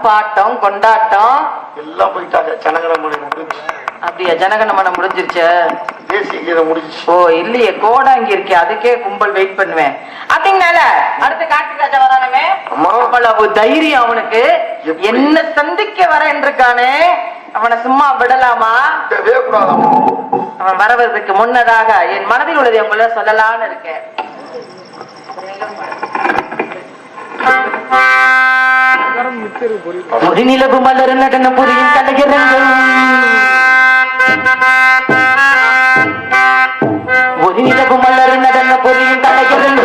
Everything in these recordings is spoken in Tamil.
பாட்டம் கொண்டாட்டம் எல்லாம் போயிட்டாங்க. ஜனகணமனம் முடிஞ்சு. அப்படியா? ஜனகணமனம் முடிஞ்சிருச்சு. தேசிய கீதம் முடிஞ்சு. ஓ இல்லையே, கோடாங்கி இருக்கே, அதுக்கே கும்பல் வெயிட் பண்ணுவேன். அப்படிங்கனால அடுத்து கார்த்திக் ராஜா வரானுமே, அவ்வளவு தைரியம் அவனுக்கு. என்ன சந்திக்க வரேன் இருக்கானே, அவனை சும்மா விடலாமா? அவன் வரவதற்கு முன்னதாக என் மனதில் உள்ளதை உங்கள சொல்லலான்னு இருக்கேன். ஒரு நிலவு மலர் நடன புரியும் கலைஞர்கள், ஒரு நிலவு மலர் நடன புரியும் கலைஞர்கள்,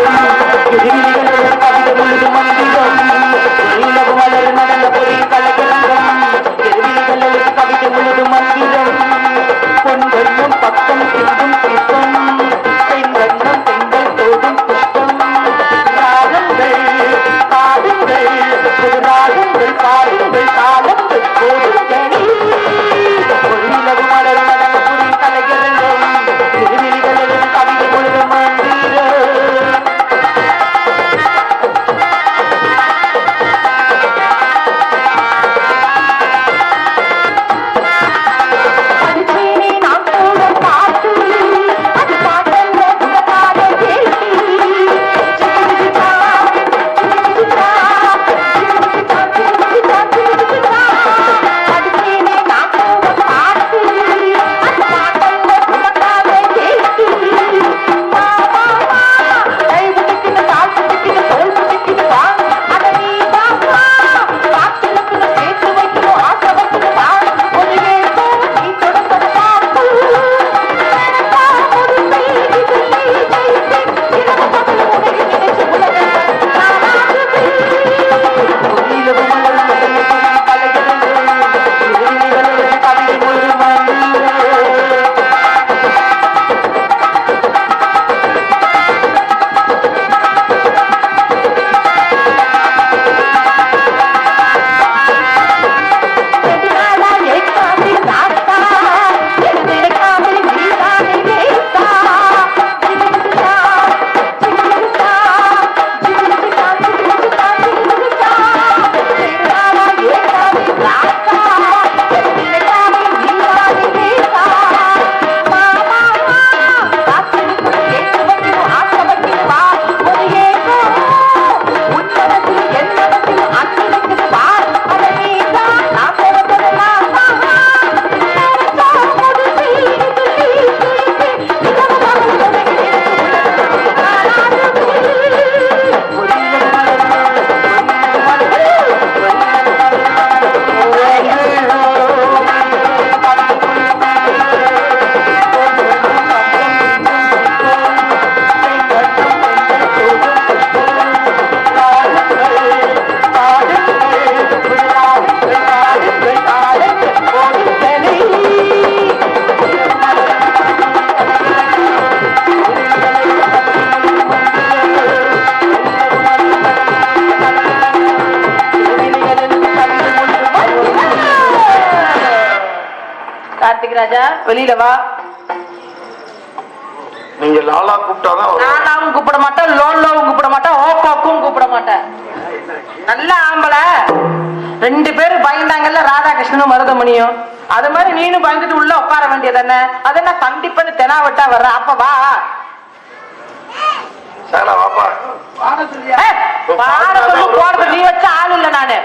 கவிதை முழுது மந்திரம். நிலவு மலர் நடன புரியும் கலைஞர்கள், கவிதை முழுது மந்திரம். பொன்வெண்ணும் பக்கம் திங்கும் புஷ்பம், பெண்வெண்ணும் பெண்கள் தோடும் புஷ்பம். ராகங்கள் காடுங்கள், ராகங்கள் காடுங்கள், காலங்கள் கோடுங்கள். ஒரு நிலவு மலர் நடன புரியும் கலைஞர்கள், திருவிழிகளில் கவிதை முழுது மந்திரம். கார்த்திக் ராஜா வெளியில வா. நீங்க லாலா கூப்பிட்டாதான் லாலாவும் கூப்பிட மாட்டேன், லோலாவும் கூப்பிட மாட்டேன், ஓப்பாக்கும் கூப்பிட மாட்டேன். நல்ல ஆம்பளை. 2 பேரும் பயந்தாங்கல்ல, ராதாகிருஷ்ணனும் மருதமணியும். அது மாதிரி நீனும் பயந்துட்டு உள்ள உட்கார வேண்டியது என்ன? அது என்ன கண்டிப்பா தெனாவட்டா வர்ற? அப்ப வா. பாட சொல்லு, போறது நீ வச்ச ஆள் இல்ல. நானு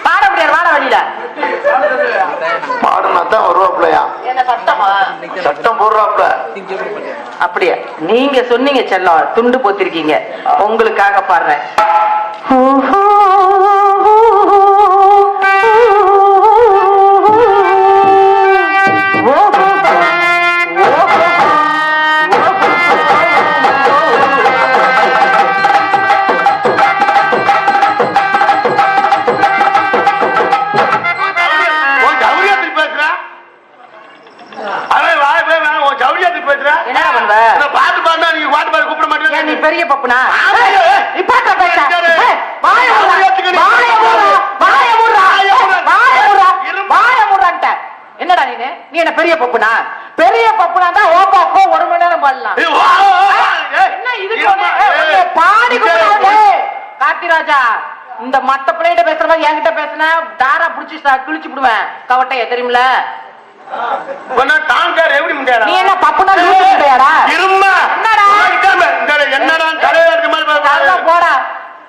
பாட முடியாது, வாட வழியில பாடுனாதான் வருவாப்லையா? என்ன சட்டமா? சட்டம் போடுறாப்ல. அப்படியே நீங்க சொன்னீங்க செல்லம், துண்டு போத்திருக்கீங்க, உங்களுக்காக பாடுறேன். நீ பெரிய பப்புனா என்னடா நீ என்ன பெரிய பப்புனா? பெரிய பப்புனா தான் ஓப்பாக்கோ 1 மணி நேரம் பாடலாம். என்ன இது பாடி கார்த்திராஜா இந்த மத்த பிள்ளைகிட்ட பேசுற மாதிரி என்கிட்ட பேசினா தாரா புடிச்சு கிழிச்சு விடுவேன் கவட்டைய தெரியுமில. டாங்கர் எப்படி முடியாது? நீ என்ன பப்புனா லூசுடா? இருமா என்னடா என்னடா தலையில இருக்க மாதிரி போடா.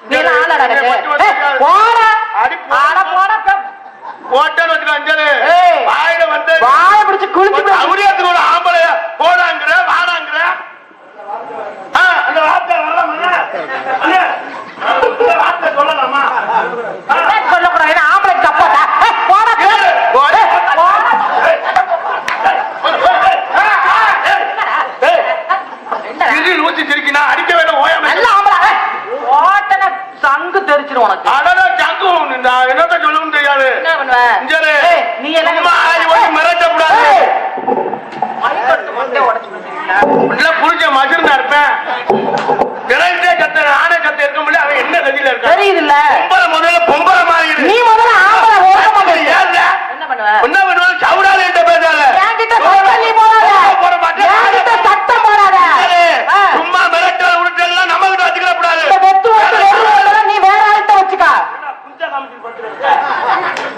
நீ என்ன ஆளடா போடா. அடி போடா ஓட்டல் வச்சுக்க அஞ்சலு வாயில வந்து வாய பிடிச்சு குளிச்சு அவரியத்துக்கு ஒரு ஆம்பளைய போடாங்கிற வாடாங்கிற அந்த வார்த்தை வார்த்தை சொல்லலாமா? சொல்லக்கூடாது. ஏன்னா ஆம்பளை தப்பாடா. போடா ஊத்தி சிரிக்கினா அடிக்க வேண்டாம். ஓயாம ஓட்டன சங்கு தெரிச்சிரும் உனக்கு. சங்கு என்னத்த சொல்லவும் தெரியாது. என்ன பண்ணுவ நீ? எல்லாம் மிரட்டக்கூடாது. புரிஞ்ச மஜூர்னா இருப்பேன். ஆனை கத்த இருக்க முடியல. அவன் என்ன கதியில இருக்க தெரியுது இல்ல? முதல்ல பொம்பளை மாதிரி நீ முதல்ல ஆம்பளை என்ன பண்ணுவ? என்ன பண்ணுவாங்க? சவுடால என்ற பேசாத. என்கிட்ட சட்டம் நீ போடாத. போட மாட்டேன். என்கிட்ட சட்டம் போடாத. சும்மா மிரட்டல் உருட்டெல்லாம் நம்ம கிட்ட வச்சுக்க கூடாது. இந்த வெத்து வெத்து நீ வேற ஆள்கிட்ட வச்சுக்கா.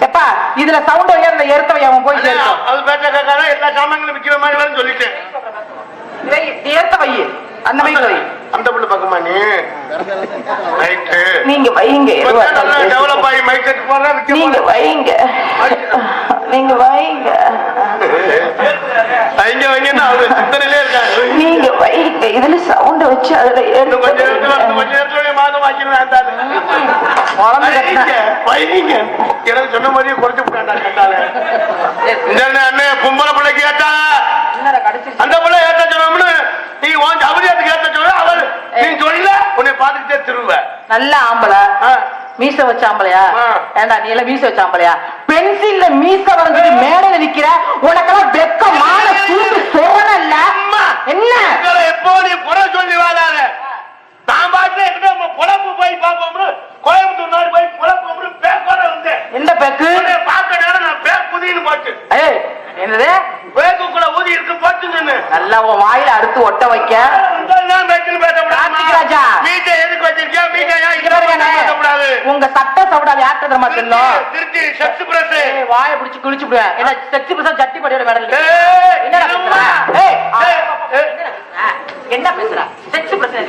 எப்பா இதுல சவுண்ட் உயர்ந்த எடுத்தவை அவன் போய் சேர்க்கும். அது பேச்ச கேட்காத. எல்லா சாமான்களும் விக்கிற மாதிரி சொல்லிட்டேன். ஏத்த வை அந்த மைக் வை. அந்த புள்ள பக்கமா நீ ரைட்டு நீங்க வைங்க. டெவலப் ஆகி மைக் செட் போறா விக்க நீங்க வைங்க. நீங்க வைங்க. வைங்க வைங்கன்னா அவரு சிந்தனையிலே இருக்காங்க. நீங்க வைங்க. இதுல சவுண்ட் வச்சு அதுல கொஞ்சம் நேரத்துல மாதம் ஆக்கிடுவேன். வைங்க எனக்கு சொன்ன மாதிரியே குறைச்சு விட்டாண்டா கேட்டாலே. அண்ணன் பொம்பளை பிள்ளைக்கு கேட்டா அந்த பிள்ளை ஏத்த சொன்னோம்னு நீ அவரியத்துக்கு ஏத்த சொல்ல அவள் நீ சொல்ல உன்னை பாத்துக்கிட்டே திரும்ப. நல்ல ஆம்பளை மீச வச்ச ஆம்பளையா? ஏண்டா நீ எல்லாம் மீச வச்ச ஆம்பளையா? பென்சில்ல மீச வரைஞ்சிட்டு மேடையில நிக்கிற உனக்கெல்லாம் வெக்கமான சூடு சோழன இல்ல? என்ன எப்போ நீ குறை சொல்லி வாழாத. நான் பாட்டுல பொழப்பு போய் பார்ப்போம்னு கோயம்புத்தூர் நாடு போய் பொழப்பு பேக்கோட வந்தேன். எந்த பேக்கு பார்க்க நேரம் நான் பேக் புதின்னு போட்டு என்னது பேக்குக்குள்ள ஊதி இருக்கு போட்டு நல்லா உன் வாயில அடுத்து ஒட்ட வைக்க. உங்க சட்ட சவுடாது யார்கிட்ட தெரியுமா சொல்லும்? வாய பிடிச்சு குளிச்சு விடுவேன். என்ன செக்ஸ் பிரசா சட்டி படியோட மேடல் என்ன பேசுற? செக்ஸ் பிரச்சனை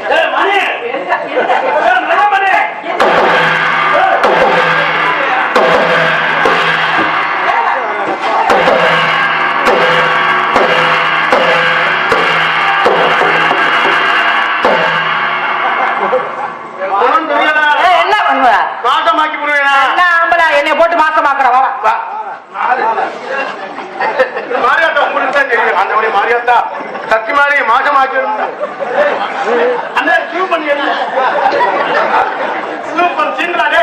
மாசமாக்கி போடுவேன். என்னை போட்டு மாசமாக்குற மாரியாத்தா உங்களுக்கு தான் தெரியும். அந்த மாதிரி மாரியாத்தா சக்தி மாதிரி மாசமாக்கி பண்ணி சீன்றாடே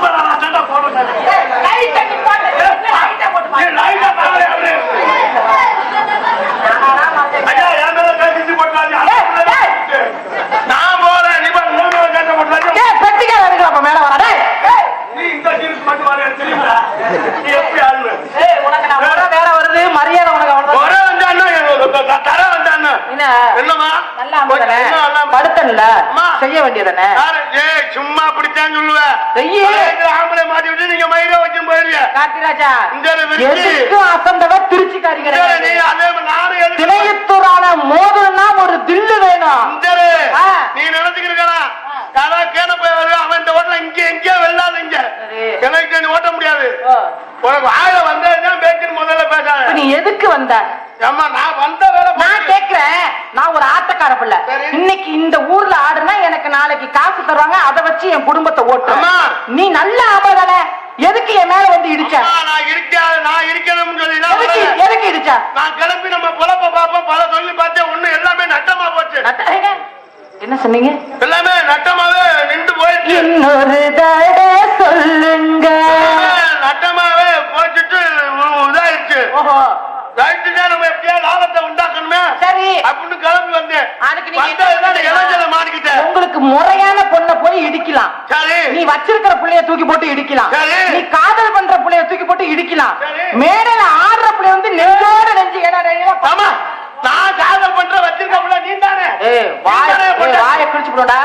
போடுறேன். ஐயா என் மேல பேசி போட்டாங்க. நான் போறேன். நீ கேட்ட போட்டாங்க. மேல வர நீ இந்த மட்டும் வர தெரியுமா? நீ எப்படி ஆளு? உனக்கு நான் வேற வருது மரியாதை. உனக்கு வர வந்தான்னா தர வந்தான்னா என்னமா நல்லா படுத்தல செய்ய வேண்டியதானே? சும்மா அப்படித்தான் சொல்லுவேன். ஆம்பளை மாட்டி விட்டு நீங்க மயில வச்சு போயிருங்க. கார்த்திராஜா அசந்தவ திருச்சிக்காரி திணையத்தூரான மோதல்னா ஒரு தில்லு வேணும். நீ நினைச்சுக்கிறா கதா கேன போய் அவன் இந்த ஓட்டல இங்க எங்கேயோ வெள்ளாது. இங்க எனக்கு நீ ஓட்ட முடியாது. உனக்கு ஆயில வந்ததுதான் பேச்சுன்னு முதல்ல பேசாத. நீ எதுக்கு வந்த? அம்மா நான் வந்த வேலை நான் கேக்குறேன். நான் ஒரு ஆட்டக்கார பிள்ளை. இன்னைக்கு இந்த ஊர்ல ஆடுனா எனக்கு நாளைக்கு காசு தருவாங்க. அதை வச்சு என் குடும்பத்தை ஓட்டுறேன். நீ நல்ல ஆபதானே எதுக்கு என் மேல வந்து இடிச்ச? நான் இருக்கணும்னு சொல்லி எதுக்கு இடிச்ச? நான் கிளம்பி நம்ம பொழப்ப பார்ப்போம். பல சொல்லி பார்த்தேன். ஒண்ணு எல்லாமே நட்டமா போச்சு. என்ன சொன்னீங்க? எல்லாமே நட்டமாவே நின்று போயிடுச்சு. இன்னொரு தடவை சொல்லுங்க. நட்டமாவே போச்சுட்டு இதாயிடுச்சு. ஓஹோ நம்ம எப்படியா லாபத்தை உண்டாக்கணுமே சரி அப்படின்னு கிளம்பி வந்தேன். அதுக்கு நீங்க மாட்டிக்கிட்டேன். உங்களுக்கு முறையான பொண்ணை போய் இடிக்கலாம். சரி நீ வச்சிருக்கிற பிள்ளைய தூக்கி போட்டு இடிக்கலாம். நீ காதல் பண்ற பிள்ளைய தூக்கி போட்டு இடிக்கலாம். மேடையில ஆடுற பிள்ளைய வந்து நெஞ்சோட நெஞ்சு ஏன்னா நான் காதல் பண்ற வச்சிருக்க பிள்ளை நீ தானே. வாய குளிச்சு போடா.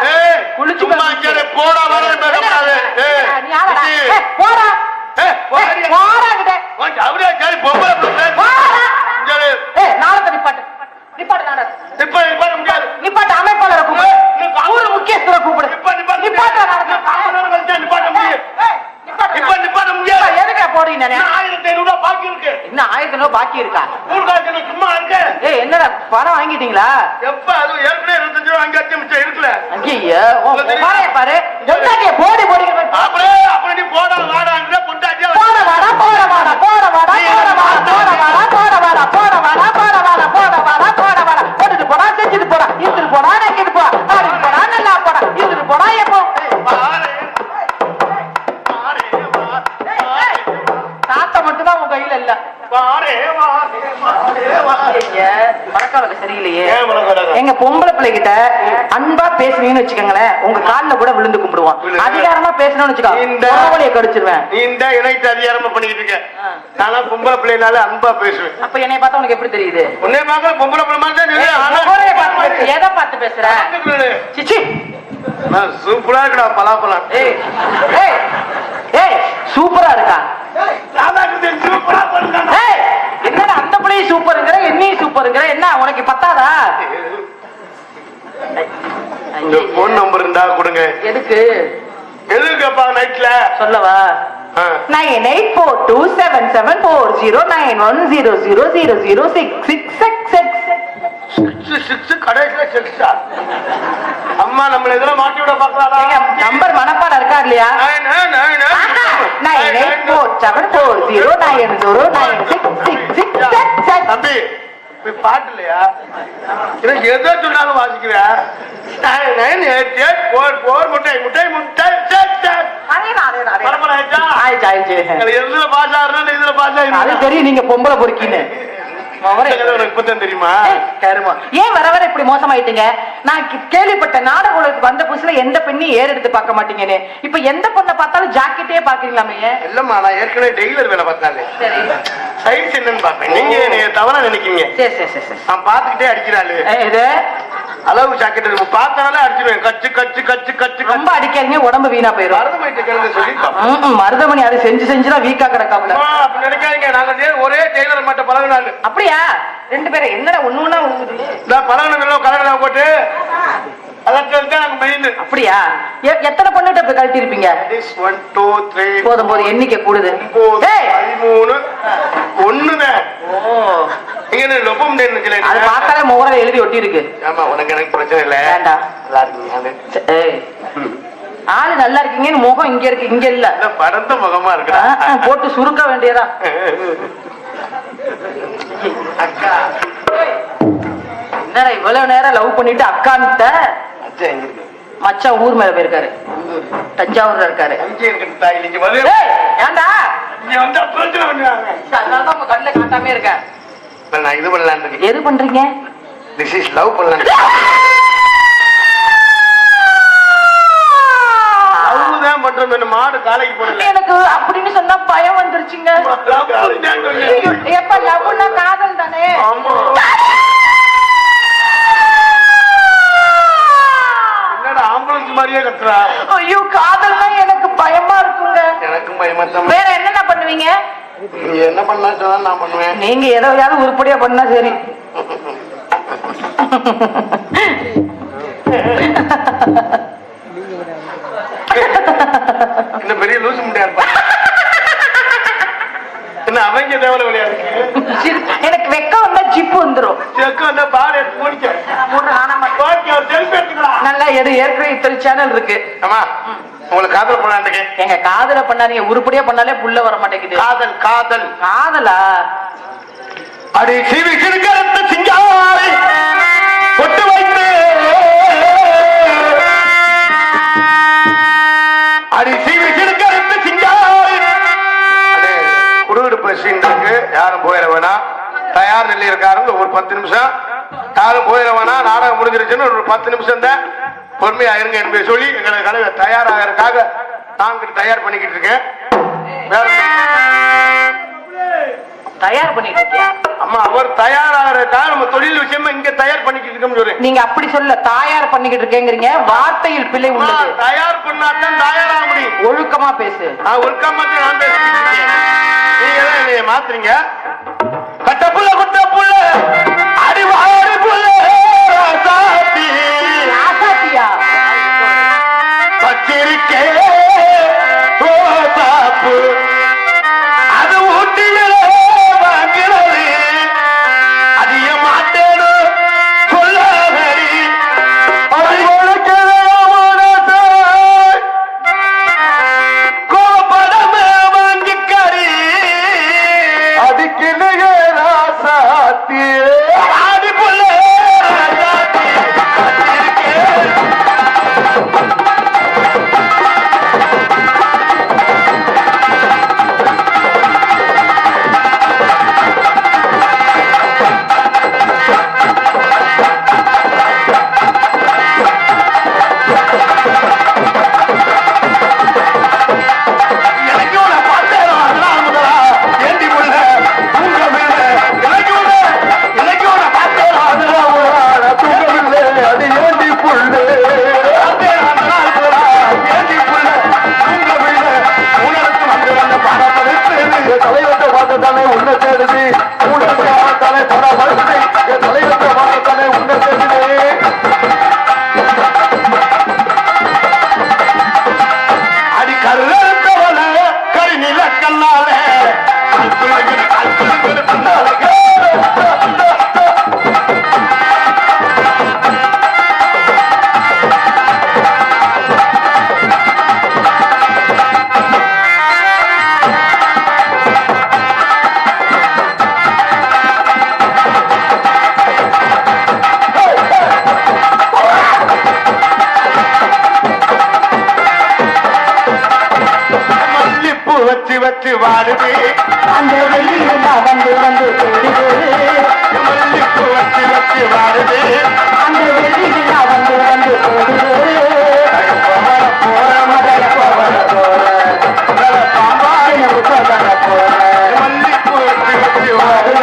குளிச்சு போடா. வர போடுறீங்க 1500 ரூபாய் பாக்கி இருக்கு. இன்னும் 1000 ரூபாய் பாக்கி இருக்கா? ஸ்கூல் காசு சும்மா இருக்கு. ஏய் என்னடா பணம் வாங்கிட்டீங்களா? எப்ப அது ஏற்கனவே 25 ரூபாய் அங்க மிச்சம் இருக்குல்ல. ஐயா பாரு பொண்டாட்டிய போடி போடி அப்படியே அப்படி நீ போடா வாடாங்கற பொண்டாட்டியா போட வாடா போட வாடா போட வாடா போட வாடா போட வாடா போட வாடா போட வாடா போட வாடா போட வாடா போட வாடா போட்டுட்டு போடா செஞ்சுட்டு போடா இழுத்துட்டு போடா நக்கிட்டு போடா ஆடிட்டு போடா நல்லா போடா இழுத்துட்டு போடா எப்போ தாத்தா மட்டும் தான் உங்க கையில இல்ல. சரியில்லையே. எங்க பொம்பளை பிள்ளைகிட்ட அன்பா பேசுறீங்கன்னு வச்சுக்கோங்களேன், உங்க கால்ல கூட விழுந்து கும்பிடுவான். அதிகாரமா பேசணும்னு வச்சுக்கோங்க கடிச்சிருவேன். இந்த இணைத்து அதிகாரமா பண்ணிக்கிட்டு இருக்கேன். நானா பொம்பளை பிள்ளைனால அன்பா பேசுவேன். அப்ப என்னை பார்த்தா உனக்கு எப்படி தெரியுது? உன்னை பார்க்க பொம்பளை பிள்ளை மாதிரி எதை பார்த்து பேசுற? சிச்சி சூப்பரா இருக்கா பலாப்பழம். சூப்பரா இருக்கா? என்னடா அந்த பிள்ளையும் சூப்பருங்கிற என்னையும் சூப்பருங்கிற? என்ன உனக்கு பத்தாதா? போன் நம்பர் இருந்தா கொடுங்க. எதுக்கு எதுக்குப்பா? நைட்ல சொல்லவா? 9842774000006666 கடைசில செக்ஸா? அம்மா நம்மள இதெல்லாம் மாட்டி விட பாக்கறாடா. நம்பர் மனப்பாடம் இருக்கா இல்லையா? 984270909666 தம்பி பாட்டு இல்லையா? எதோ சொன்னாலும் வாசிக்கிறியா? முட்டை முட்டை முட்டை எதுல பாஸ் ஆகுறா இதுல பாஸ் ஆகி அது தெரியும். நீங்க பொம்பளை பொறுக்கின்னு தெரியுமா? ஏன் வர வர இப்படி மோசமாயிட்டீங்க? நான் கேள்விப்பட்ட நாடகம் வந்த புதுசுல எந்த பெண்ணையும் ஏறு எடுத்து பார்க்க மாட்டீங்கன்னு. இப்ப எந்த பொண்ணை பார்த்தாலும் ஜாக்கெட்டே பாக்குறீங்களாமே? இல்லம்மா, நான் ஏற்கனவே டெய்லர் வேலை பார்த்தாலே சைஸ் என்னன்னு பாப்பேன். நீங்க தவறா நினைக்கீங்க. சரி சரி சரி நான் பாத்துக்கிட்டே அடிக்கிறாள். இது அளவு ஜாக்கெட் பார்த்தாலே அடிச்சிருவேன். கச்சு கச்சு கச்சு கச்சு ரொம்ப அடிக்காதீங்க, உடம்பு வீணா போயிடும். மருதமணி அது செஞ்சு செஞ்சுதான் வீக்கா கிடக்காமல அப்படி நினைக்காதீங்க. நாங்க ஒரே டெய்லர் மட்டும் பழகினாங்க. அப்படியா? ரெண்டு பேரும் என்னடா ஒண்ணு பழகின கலர் போட்டு அப்படியா? எத்தனை பொண்ணுகிட்ட இப்ப கழட்டி இருப்பீங்க? போதும் போதும், எண்ணிக்கை கூடுது. 13 ஒண்ணுதான். அது பார்த்தாலே முகர எழுதி ஒட்டி இருக்கு. ஆமா, உனக்கு எனக்கு பிரச்சனை இல்ல. வேண்டாம், ஆளு நல்லா இருக்கீங்கன்னு முகம் இங்க இருக்கு, இங்க இல்ல. படந்த முகமா இருக்கு. போட்டு சுருக்க வேண்டியதா? அக்கா என்னடா இவ்வளவு நேரம் லவ் பண்ணிட்டு அக்கான்ட்ட? மச்சான் ஊர் மேல போயிருக்காரு, தஞ்சாவூர்ல இருக்காரு. ஏண்டா அதனாலதான் உங்க கண்ணுல காட்டாமே இருக்க. நான் இது பண்ணலாம். எது பண்றீங்க? திஸ் இஸ் லவ் பண்ணலாம். லவ் பண்றது. மாடு காலைக்கு போடல. எனக்கு அப்படின்னு சொன்னா பயம் வந்துருச்சுங்க. எப்ப லவ்னா காதல் தானே? என்னடா ஆம்புலன்ஸ் மாதிரியே கத்துறா? ஐயோ, காதல்னா எனக்கு பயமா இருக்குங்க. எனக்கும் பயமா தான். வேற என்னென்ன பண்ணுவீங்க? நீங்க என்ன பண்ணா நான் பண்ணுவேன். நீங்க ஏதாவது உருப்படியா பண்ணா சரி. என்ன பெரிய லூசு முடியாது. என்ன அவங்க தேவல விளையாடு. எனக்கு வெக்கம் வந்தா ஜிப்பு வந்துரும். செக்கு வந்தா பாரு எடுத்து முடிக்க. நல்லா எடு. ஏற்கனவே இத்தனை சேனல் இருக்கு. ஆமா, உங்களுக்கு காதல் பண்ணாண்டுங்க. எங்க காதல பண்ணாதீங்க. உருப்படியா பண்ணாலே புள்ள வர மாட்டேங்குது. காதல் காதல் காதலா? அடி சிவி கிழக்கறுத்த சிங்காரி கொட்டு வைத்து அடி சிவி கிழக்கறுத்த சிங்காரி குடுகுடுப்பு சீன் இருக்கு. யாரும் போயிட வேணாம். தயார் நிலை இருக்காருங்க. ஒரு 10 நிமிஷம் யாரும் போயிட வேணாம். நாடகம் முடிஞ்சிருச்சுன்னு ஒரு 10 நிமிஷம் தான் பொறுமையா இருங்க என்பதை சொல்லி எங்களை கலவை தயாராகிறதுக்காக நாங்கள் தயார் பண்ணிக்கிட்டு இருக்கேன். தயார் பண்ணிட்டு இருக்கியா? அம்மா, அவர் தயாராகிறதுக்காக நம்ம தொழில் விஷயமா இங்க தயார் பண்ணிக்கிட்டு இருக்கோம் சொல்றேன். நீங்க அப்படி சொல்ல தயார் பண்ணிக்கிட்டு இருக்கேங்கிறீங்க. வார்த்தையில் பிழை உள்ளது. தயார் பண்ணாதான் தயாராக முடியும். ஒழுக்கமா பேசு. ஒழுக்கமா நான் பேசிக்கிட்டு இருக்கேன். நீங்க தான் என்னைய மாத்துறீங்க. கட்ட புள்ள கொட்ட புள்ள அடிவாடி புள்ள ராசாத்தி ராசாத்தியா பச்சிருக்கே ஓ பாப்பு முன்னால வச்சு வச்சு வாடுது அந்த வெளியில் வந்து வந்து மல்லிப்பூ வச்சு வச்சு வாடுது அந்த வெளியில் வந்து வந்து மல்லிப்பூ வச்சு வச்சு வாடுது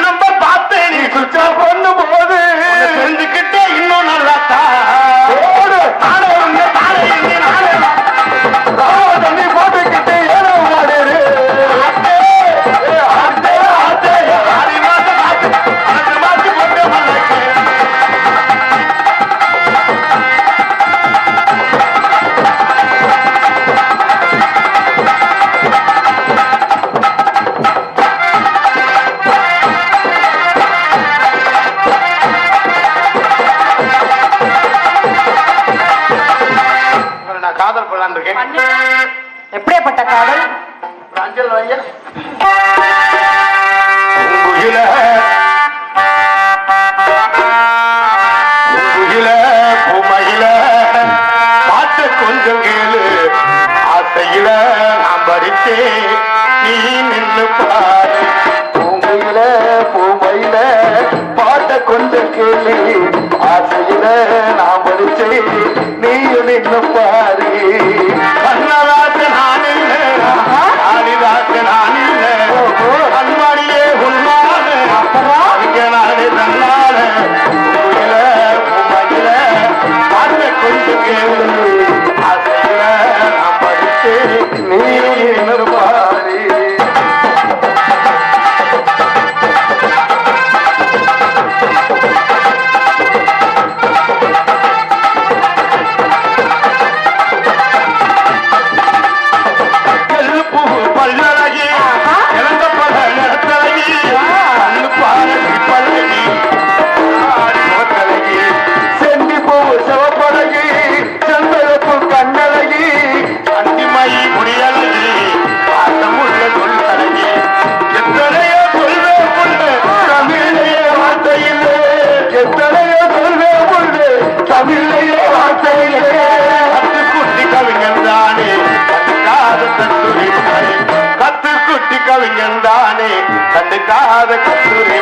நம்பர் பார்த்தேன் நீ சுவிட்ச் ஆஃப் பண்ணும் போது தெரிஞ்சுக்கிட்டே இன்னும் நல்லா தண்ணி போட்டுக்கிட்டு ஏதோ மாடு மாத்தி போட்டு மல்லாக்க காதல் பண்ணலான் இருக்கேன். எப்படியாப்பட்ட காதல்? அஞ்சல் வைய பூமையில பாட்டு கொஞ்சம் கேளு ஆசையில நான் படித்தேன் நீ நின்று பாரு பூங்குயில பூமையில பாட்ட கொஞ்சம் கேளு ஆசையில நான் படித்தேன் நீ நின்று பாரு கண்ணதாச நான் இல்லை காளிதாச நான் இல்லை அன்பாடியே உன்மாத இங்க நாடு தன்னால பூங்குயில பூமையில பாட்ட கொஞ்சம் கேளு ஆசையில நான் படித்தேன் நீ நின்று பாரு கத்துக்குட்டி கவிஞன் தானே கண்டுக்காத கல்லூரி